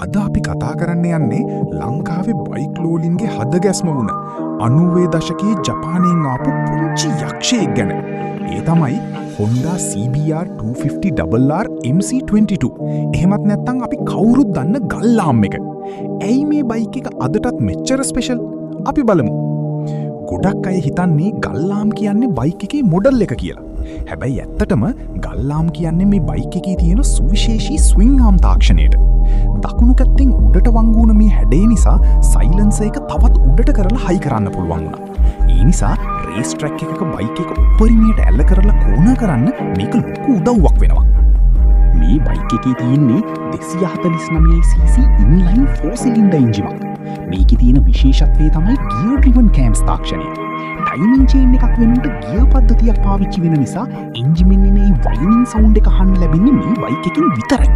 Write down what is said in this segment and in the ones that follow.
අද අපි කතා කරන්න යන්නේ ලංකාවේ බයික් ලෝලින්ගේ හදගැස්ම වුණ 90 දශකයේ ජපානයෙන් ආපු පුංචි යක්ෂයෙක් ගැන. ඒ තමයි Honda CBR 250RR MC22. එහෙමත් නැත්නම් අපි කවුරුත් දන්න ගල්ලාම් එක. ඇයි මේ බයික් එක අදටත් මෙච්චර ස්පෙෂල්? අපි බලමු. ගොඩක් අය හිතන්නේ ගල්ලාම් කියන්නේ බයික් එකේ මොඩල් එක කියලා. හැබැයි ඇත්තටම ගල්ලාම් කියන්නේ මේ බයික් එකේ තියෙන සුවිශේෂී ස්විං ආම් තාක්ෂණයට. දකුණු පැත්තෙන් උඩට වංගුන මේ හැඩේ නිසා සයිලන්සර් එක තවත් උඩට කරලා හයි කරන්න පුළුවන් වුණා. ඒ නිසා රේස් ට්‍රැක් එකක බයික් එක උඩරිමයට ඇල්ල කරලා කෝනා කරන්න මේක ලොකු උදව්වක් වෙනවා. මේ බයික් එකේ තියෙන්නේ 249cc ඉන්ලයින් 4 සිලින්ඩර් එන්ජින් එකක්. මේකේ තියෙන විශේෂත්වය තමයි ගියර් ඩ්‍රිවන් කෑම්ස් තාක්ෂණය. ටයිමින් චේන් එකක් වෙනුවට ගියර් පද්ධතියක් පාවිච්චි වෙන නිසා එන්ජින් එකේ වයිනින් සවුන්ඩ් එක අහන්න ලැබෙන්නේ මේ බයික් එකෙන් විතරයි.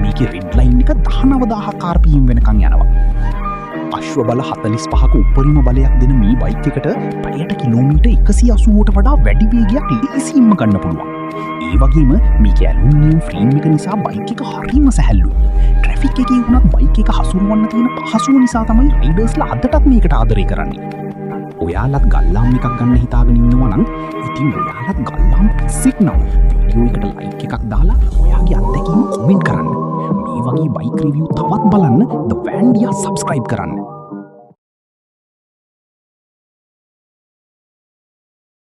මේකේ රෙඩ් ලයින් එක 19000 rpm වෙනකන් යනවා. අශ්ව බල 45ක උපරිම බලයක් දෙන මේ බයික් එකට පැයට කිලෝමීටර් 180ට වඩා වැඩි වේගයක් ලීසියෙන්ම ගන්න පුළුවන්. ඒ වගේම මේකේ ඇලුමිනියම් ෆ්‍රේම් එක නිසා බයික් එක හරිම සැහැල්ලුයි. ට්‍රැෆික් එකේ වුණත් බයික් එක හසුරවන්න තියෙන පහසුව නිසා තමයි රයිඩර්ස්ලා අදටත් මේකට ආදරය කරන්නේ. ඔයාලත් ගල්ලාම් එකක් ගන්න හිතාගෙන ඉන්නවා නම් ඉතින් ඔයාලත් ගල්ලාම් පිස්සෙක් නම් වීඩියෝ එකට ලයික් එකක් දාලා ඔයාගේ අත්දැකීම් කමෙන්ට් කරන්න. මේ වගේ බයික් රිවිව් තවත් බලන්න The Vandia subscribe කරන්න.